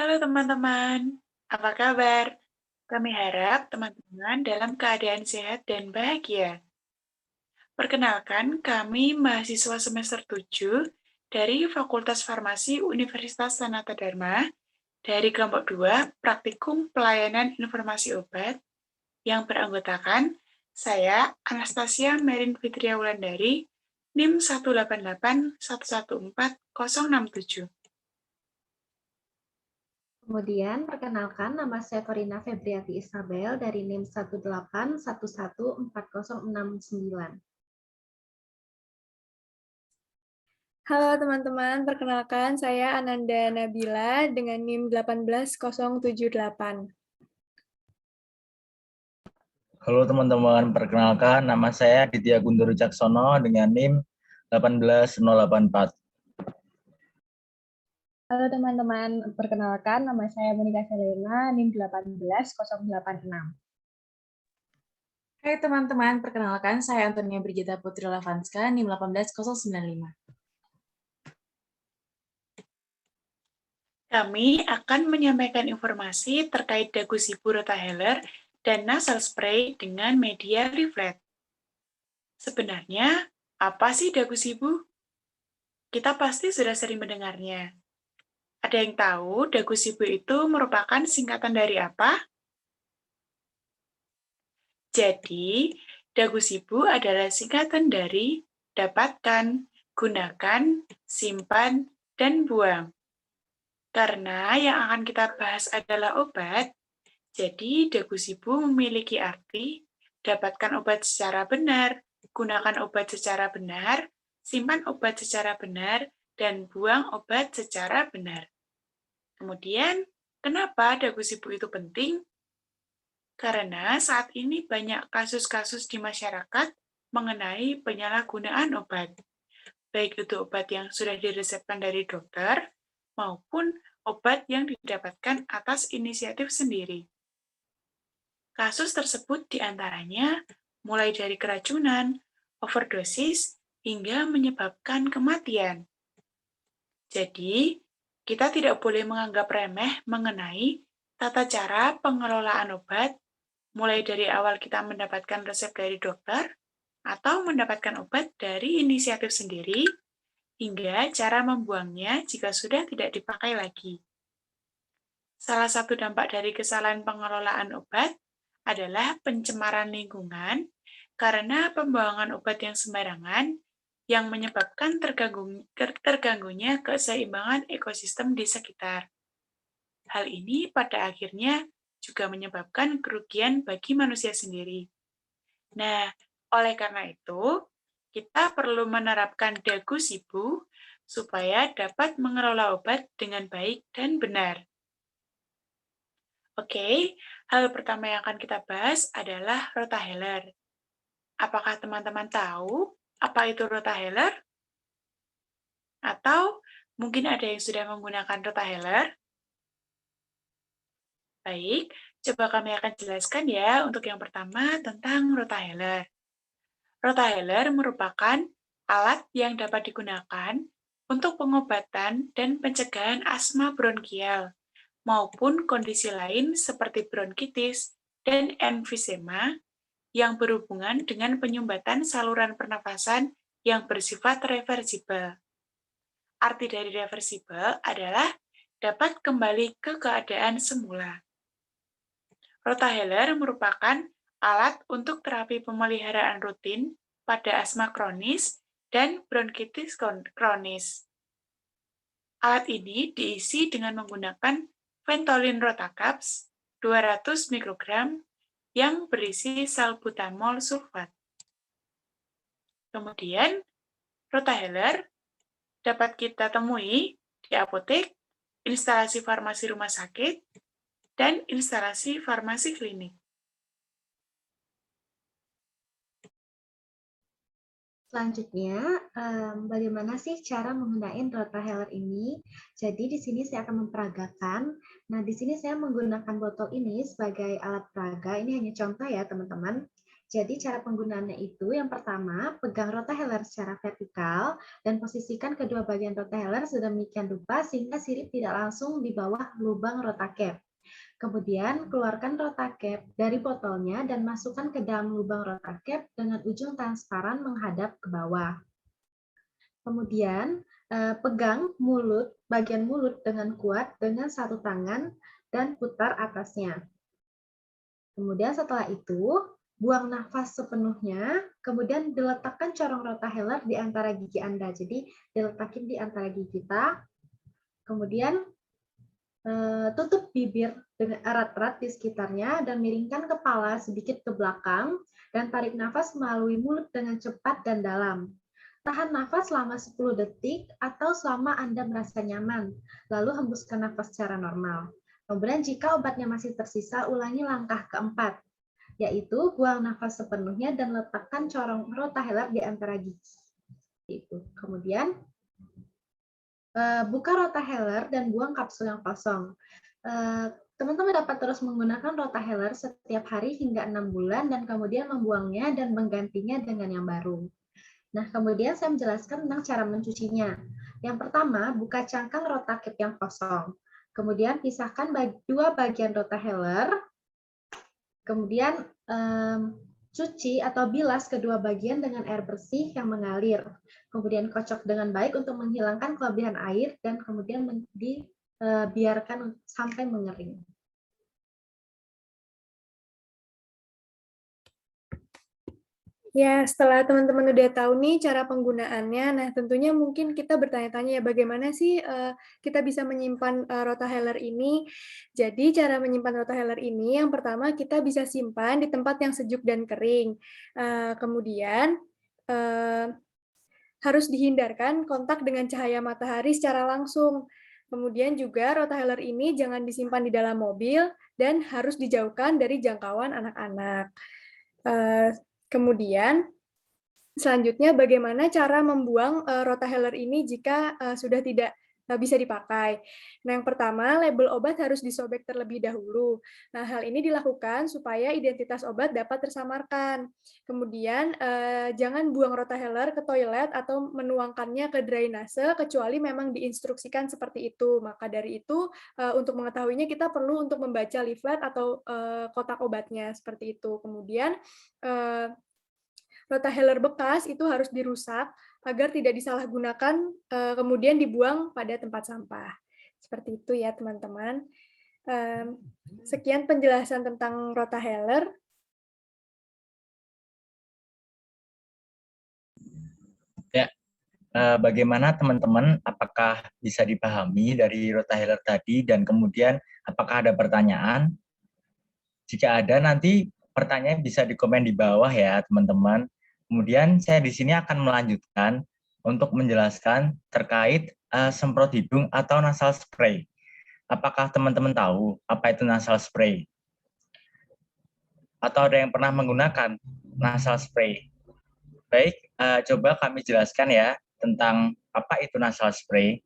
Halo teman-teman, apa kabar? Kami harap teman-teman dalam keadaan sehat dan bahagia. Perkenalkan, kami mahasiswa semester 7 dari Fakultas Farmasi Universitas Sanata Dharma dari kelompok 2 Praktikum Pelayanan Informasi Obat yang beranggotakan saya Anastasia Merin Fitria Wulandari, NIM 188114067. Kemudian, perkenalkan nama saya Corina Febriati Isabel dari NIM 181140669. Halo teman-teman, perkenalkan saya Ananda Nabila dengan NIM 18078. Halo teman-teman, perkenalkan nama saya Ditya Guntur Caksono dengan NIM 18084. Halo teman-teman, perkenalkan nama saya Monika Selena, NIM 18086. Hai teman-teman, perkenalkan saya Antonia Brigita Putri Lavanska, NIM 18095. Kami akan menyampaikan informasi terkait dagu sibu rotaheller dan nasal spray dengan media leaflet. Sebenarnya, apa sih dagu sibu? Kita pasti sudah sering mendengarnya. Ada yang tahu dagu sibu itu merupakan singkatan dari apa? Jadi, dagu sibu adalah singkatan dari dapatkan, gunakan, simpan, dan buang. Karena yang akan kita bahas adalah obat, jadi dagu sibu memiliki arti dapatkan obat secara benar, gunakan obat secara benar, simpan obat secara benar, dan buang obat secara benar. Kemudian, kenapa dagu sibu itu penting? Karena saat ini banyak kasus-kasus di masyarakat mengenai penyalahgunaan obat, baik itu obat yang sudah diresepkan dari dokter maupun obat yang didapatkan atas inisiatif sendiri. Kasus tersebut diantaranya mulai dari keracunan, overdosis, hingga menyebabkan kematian. Jadi, kita tidak boleh menganggap remeh mengenai tata cara pengelolaan obat, mulai dari awal kita mendapatkan resep dari dokter, atau mendapatkan obat dari inisiatif sendiri, hingga cara membuangnya jika sudah tidak dipakai lagi. Salah satu dampak dari kesalahan pengelolaan obat adalah pencemaran lingkungan karena pembuangan obat yang sembarangan yang menyebabkan terganggunya keseimbangan ekosistem di sekitar. Hal ini pada akhirnya juga menyebabkan kerugian bagi manusia sendiri. Nah, oleh karena itu, kita perlu menerapkan dagu sibu supaya dapat mengelola obat dengan baik dan benar. Oke, hal pertama yang akan kita bahas adalah rotaheller. Apakah teman-teman tahu apa itu rotaheller? Atau mungkin ada yang sudah menggunakan rotaheller? Baik, coba kami akan jelaskan ya untuk yang pertama tentang rotaheller. Rotaheller merupakan alat yang dapat digunakan untuk pengobatan dan pencegahan asma bronkial maupun kondisi lain seperti bronkitis dan emfisema yang berhubungan dengan penyumbatan saluran pernafasan yang bersifat reversibel. Arti dari reversibel adalah dapat kembali ke keadaan semula. Rotaheller merupakan alat untuk terapi pemeliharaan rutin pada asma kronis dan bronkitis kronis. Alat ini diisi dengan menggunakan Ventolin Rotacaps 200 mikrogram yang berisi salbutamol sulfat. Kemudian, rotaheller dapat kita temui di apotek, instalasi farmasi rumah sakit, dan instalasi farmasi klinik. Selanjutnya, bagaimana sih cara menggunakan rotaheller ini? Jadi di sini saya akan memperagakan. Nah, di sini saya menggunakan botol ini sebagai alat peraga. Ini hanya contoh ya, teman-teman. Jadi cara penggunaannya itu yang pertama, pegang rotahelor secara vertikal dan posisikan kedua bagian rotahelor sedemikian rupa sehingga sirip tidak langsung di bawah lubang rotacap. Kemudian keluarkan rotacap dari botolnya dan masukkan ke dalam lubang rotacap dengan ujung transparan menghadap ke bawah. Kemudian pegang bagian mulut dengan kuat dengan satu tangan dan putar atasnya. Kemudian setelah itu, buang nafas sepenuhnya, kemudian diletakkan corong rotahelor di antara gigi Anda. Jadi diletakin di antara gigi kita, kemudian tutup bibir dengan erat-erat di sekitarnya dan miringkan kepala sedikit ke belakang dan tarik nafas melalui mulut dengan cepat dan dalam. Tahan nafas selama 10 detik atau selama Anda merasa nyaman, lalu hembuskan nafas secara normal. Kemudian jika obatnya masih tersisa, ulangi langkah keempat, yaitu buang nafas sepenuhnya dan letakkan corong rotahelor di antara gigi. Kemudian buka rotahelor dan buang kapsul yang kosong. Teman-teman dapat terus menggunakan rotahelor setiap hari hingga 6 bulan dan kemudian membuangnya dan menggantinya dengan yang baru. Nah, kemudian saya menjelaskan tentang cara mencucinya. Yang pertama, buka cangkang rotacap yang kosong. Kemudian pisahkan dua bagian rotahelor. Kemudian cuci atau bilas kedua bagian dengan air bersih yang mengalir. Kemudian kocok dengan baik untuk menghilangkan kelebihan air dan kemudian dibiarkan sampai mengering. Ya, setelah teman-teman udah tahu nih cara penggunaannya, nah tentunya mungkin kita bertanya-tanya ya bagaimana sih kita bisa menyimpan rotahelor ini. Jadi cara menyimpan rotahelor ini yang pertama kita bisa simpan di tempat yang sejuk dan kering. Kemudian harus dihindarkan kontak dengan cahaya matahari secara langsung. Kemudian juga rotahelor ini jangan disimpan di dalam mobil dan harus dijauhkan dari jangkauan anak-anak. Kemudian, selanjutnya bagaimana cara membuang rotahelor ini jika sudah tidak bisa dipakai. Nah, yang pertama, label obat harus disobek terlebih dahulu. Nah, hal ini dilakukan supaya identitas obat dapat tersamarkan. Kemudian, jangan buang rotahelor ke toilet atau menuangkannya ke drainase, kecuali memang diinstruksikan seperti itu. Maka dari itu, untuk mengetahuinya kita perlu untuk membaca leaflet atau kotak obatnya, seperti itu. Kemudian, rotahelor bekas itu harus dirusak agar tidak disalahgunakan kemudian dibuang pada tempat sampah. Seperti itu ya teman-teman. Sekian penjelasan tentang rotahelor. Ya, bagaimana teman-teman? Apakah bisa dipahami dari rotahelor tadi dan kemudian apakah ada pertanyaan? Jika ada nanti pertanyaan bisa dikomen di bawah ya teman-teman. Kemudian saya di sini akan melanjutkan untuk menjelaskan terkait semprot hidung atau nasal spray. Apakah teman-teman tahu apa itu nasal spray? Atau ada yang pernah menggunakan nasal spray? Baik, coba kami jelaskan ya tentang apa itu nasal spray.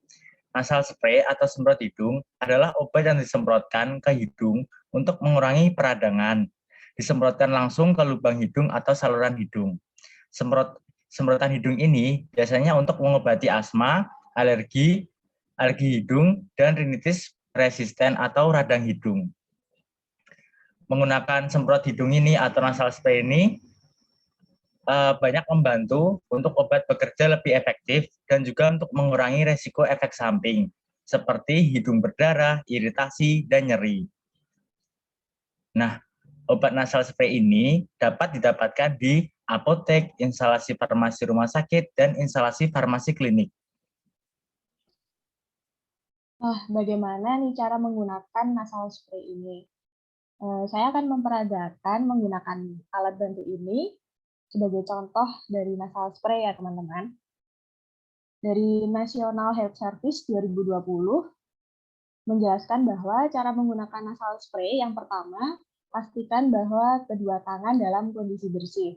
Nasal spray atau semprot hidung adalah obat yang disemprotkan ke hidung untuk mengurangi peradangan. Disemprotkan langsung ke lubang hidung atau saluran hidung. Semprotan hidung ini biasanya untuk mengobati asma, alergi hidung, dan rinitis resisten atau radang hidung. Menggunakan semprot hidung ini atau nasal spray ini banyak membantu untuk obat bekerja lebih efektif dan juga untuk mengurangi resiko efek samping seperti hidung berdarah, iritasi, dan nyeri. Nah, obat nasal spray ini dapat didapatkan di apotek, instalasi farmasi rumah sakit, dan instalasi farmasi klinik. Nah, bagaimana nih cara menggunakan nasal spray ini? Saya akan memperagakan menggunakan alat bantu ini sebagai contoh dari nasal spray ya teman-teman. Dari National Health Service 2020 menjelaskan bahwa cara menggunakan nasal spray yang pertama, pastikan bahwa kedua tangan dalam kondisi bersih.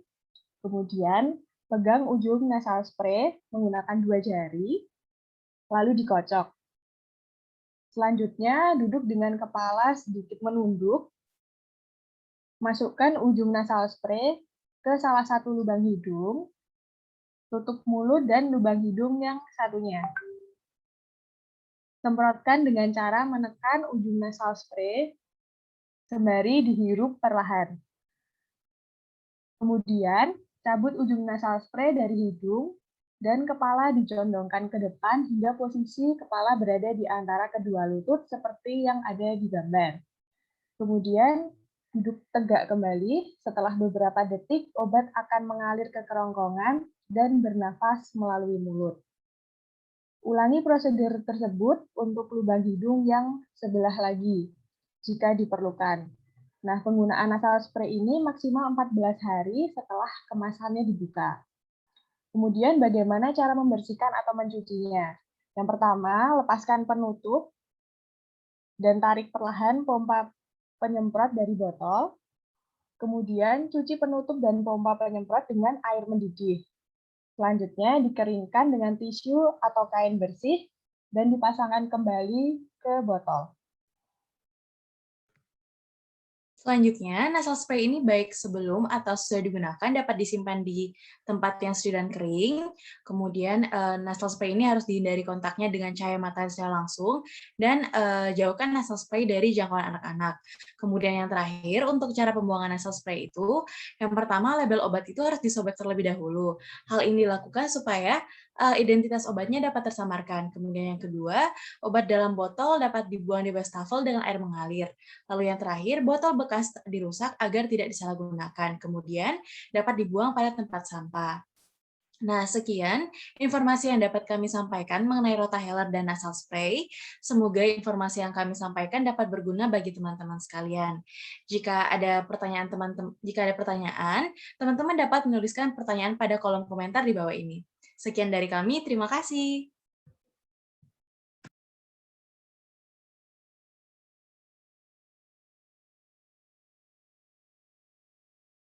Kemudian, pegang ujung nasal spray menggunakan 2 jari, lalu dikocok. Selanjutnya, duduk dengan kepala sedikit menunduk, masukkan ujung nasal spray ke salah satu lubang hidung, tutup mulut dan lubang hidung yang satunya. Semprotkan dengan cara menekan ujung nasal spray sembari dihirup perlahan. Kemudian, cabut ujung nasal spray dari hidung dan kepala dicondongkan ke depan hingga posisi kepala berada di antara kedua lutut seperti yang ada di gambar. Kemudian, duduk tegak kembali. Setelah beberapa detik, obat akan mengalir ke kerongkongan dan bernafas melalui mulut. Ulangi prosedur tersebut untuk lubang hidung yang sebelah lagi, jika diperlukan. Nah, penggunaan nasal spray ini maksimal 14 hari setelah kemasannya dibuka. Kemudian bagaimana cara membersihkan atau mencucinya? Yang pertama, lepaskan penutup dan tarik perlahan pompa penyemprot dari botol. Kemudian cuci penutup dan pompa penyemprot dengan air mendidih. Selanjutnya dikeringkan dengan tisu atau kain bersih dan dipasangkan kembali ke botol. Selanjutnya, nasal spray ini baik sebelum atau sesudah digunakan dapat disimpan di tempat yang sejuk dan kering. Kemudian nasal spray ini harus dihindari kontaknya dengan cahaya matahari secara langsung dan jauhkan nasal spray dari jangkauan anak-anak. Kemudian yang terakhir, untuk cara pembuangan nasal spray itu, yang pertama label obat itu harus disobek terlebih dahulu. Hal ini dilakukan supaya identitas obatnya dapat tersamarkan. Kemudian yang kedua, obat dalam botol dapat dibuang di wastafel dengan air mengalir. Lalu yang terakhir, botol bekas dirusak agar tidak disalahgunakan. Kemudian dapat dibuang pada tempat sampah. Nah, sekian informasi yang dapat kami sampaikan mengenai Rotahelor dan nasal spray. Semoga informasi yang kami sampaikan dapat berguna bagi teman-teman sekalian. Jika ada pertanyaan teman-teman dapat menuliskan pertanyaan pada kolom komentar di bawah ini. Sekian dari kami, terima kasih.